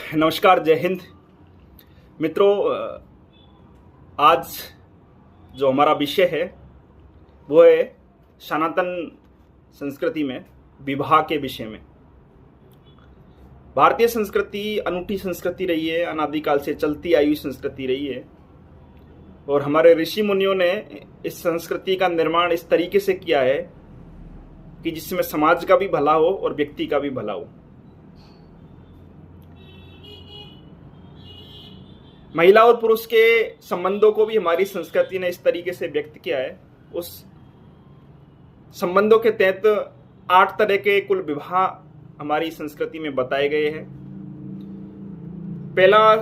नमस्कार, जय हिंद। मित्रों, आज जो हमारा विषय है वो है सनातन संस्कृति में विवाह के विषय में। भारतीय संस्कृति अनूठी संस्कृति रही है, अनादिकाल से चलती आई हुई संस्कृति रही है और हमारे ऋषि मुनियों ने इस संस्कृति का निर्माण इस तरीके से किया है कि जिसमें समाज का भी भला हो और व्यक्ति का भी भला हो। महिला और पुरुष के संबंधों को भी हमारी संस्कृति ने इस तरीके से व्यक्त किया है। उस संबंधों के तहत 8 तरह के कुल विवाह हमारी संस्कृति में बताए गए हैं। पहला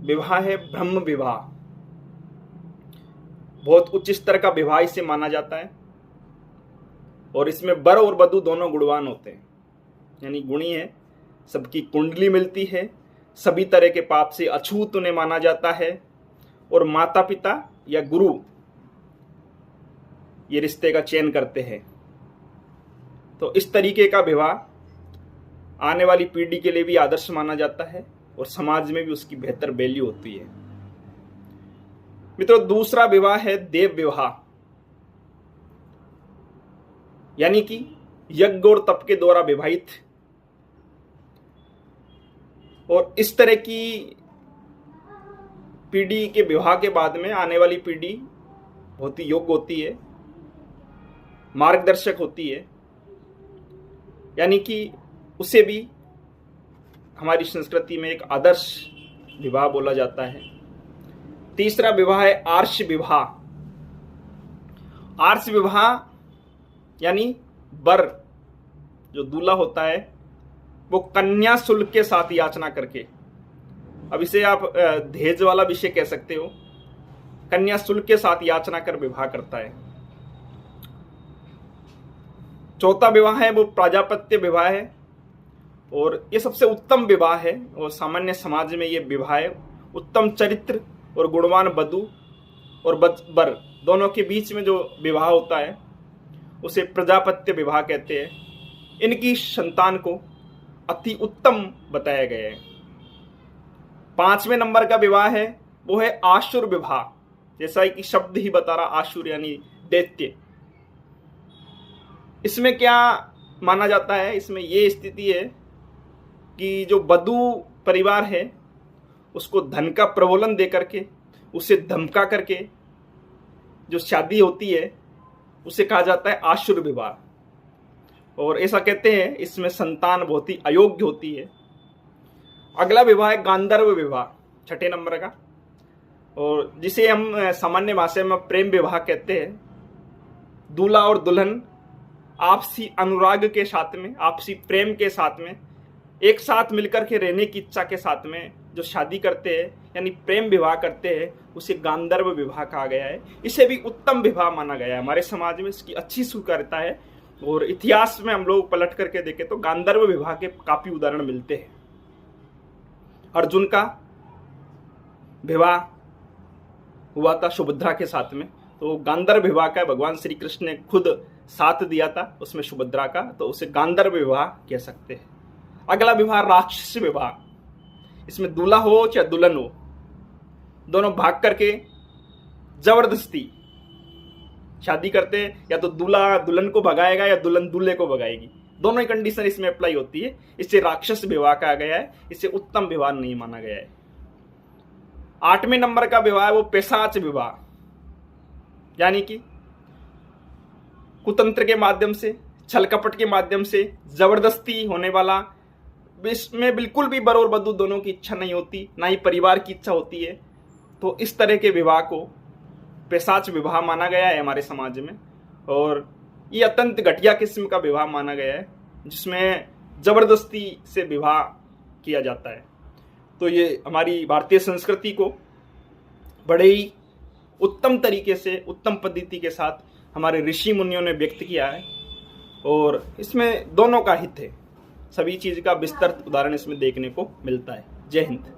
विवाह है ब्रह्म विवाह। बहुत उच्च स्तर का विवाह इसे माना जाता है और इसमें वर और वधू दोनों गुणवान होते हैं, यानी गुणी है, सबकी कुंडली मिलती है, सभी तरह के पाप से अछूत उन्हें माना जाता है और माता पिता या गुरु ये रिश्ते का चयन करते हैं। तो इस तरीके का विवाह आने वाली पीढ़ी के लिए भी आदर्श माना जाता है और समाज में भी उसकी बेहतर वैल्यू होती है। मित्रों, दूसरा विवाह है देव विवाह, यानी कि यज्ञ और तप के द्वारा विवाहित। और इस तरह की पीढ़ी के विवाह के बाद में आने वाली पीढ़ी बहुत ही योग्य होती है, मार्गदर्शक होती है, यानी कि उसे भी हमारी संस्कृति में एक आदर्श विवाह बोला जाता है। तीसरा विवाह है आर्ष विवाह। आर्ष विवाह यानी वर जो दूल्हा होता है वो कन्या शुल्क के साथ याचना करके, अब इसे आप दहेज वाला विषय कह सकते हो, कन्या शुल्क के साथ याचना कर विवाह करता है। चौथा विवाह है वो प्राजापत्य विवाह है और ये सबसे उत्तम विवाह है और सामान्य समाज में ये विवाह है। उत्तम चरित्र और गुणवान वधू और वर दोनों के बीच में जो विवाह होता है उसे प्रजापत्य विवाह कहते हैं। इनकी संतान को अति उत्तम बताया गया है। 5वें नंबर का विवाह है वो है आसुर विवाह, जैसा कि शब्द ही बता रहा, आसुर यानी दैत्य। इसमें क्या माना जाता है, इसमें ये स्थिति है कि जो वधू परिवार है उसको धन का प्रलोभन दे करके, उसे धमका करके जो शादी होती है उसे कहा जाता है आसुर विवाह। और ऐसा कहते हैं इसमें संतान बहुत ही अयोग्य होती है। अगला विवाह है गांधर्व विवाह, 6ठे नंबर का, और जिसे हम सामान्य भाषा में प्रेम विवाह कहते हैं। दूल्हा और दुल्हन आपसी अनुराग के साथ में, आपसी प्रेम के साथ में, एक साथ मिलकर के रहने की इच्छा के साथ में जो शादी करते हैं यानी प्रेम विवाह करते हैं उसे गांधर्व विवाह कहा गया है। इसे भी उत्तम विवाह माना गया है हमारे समाज में, इसकी अच्छी स्वीकार्यता है और इतिहास में हम लोग पलट करके देखें तो गांधर्व विवाह के काफी उदाहरण मिलते हैं। अर्जुन का विवाह हुआ था सुभद्रा के साथ में, तो गांधर्व विवाह का भगवान श्री कृष्ण ने खुद साथ दिया था उसमें सुभद्रा का, तो उसे गांधर्व विवाह कह सकते हैं। अगला विवाह राक्षस विवाह। इसमें दूल्हा हो चाहे दुल्हन हो, दोनों भाग करके जबरदस्ती शादी करते हैं, या तो दूल्हा दुल्हन को भगाएगा या दुल्हन दूल्हे को भगाएगी, दोनों ही कंडीशन इसमें अप्लाई होती है। इसे राक्षस विवाह कहा गया है, इसे उत्तम विवाह नहीं माना गया है। 8वें नंबर का विवाह है वो पिशाच विवाह, यानी कि कुतंत्र के माध्यम से, छल कपट के माध्यम से जबरदस्ती होने वाला। इसमें बिल्कुल भी वर और वधू दोनों की इच्छा नहीं होती, ना ही परिवार की इच्छा होती है। तो इस तरह के विवाह को पिशाच विवाह माना गया है हमारे समाज में और ये अत्यंत घटिया किस्म का विवाह माना गया है जिसमें जबरदस्ती से विवाह किया जाता है। तो ये हमारी भारतीय संस्कृति को बड़े ही उत्तम तरीके से, उत्तम पद्धति के साथ हमारे ऋषि मुनियों ने व्यक्त किया है और इसमें दोनों का हित है। सभी चीज का विस्तृत उदाहरण इसमें देखने को मिलता है। जय हिंद।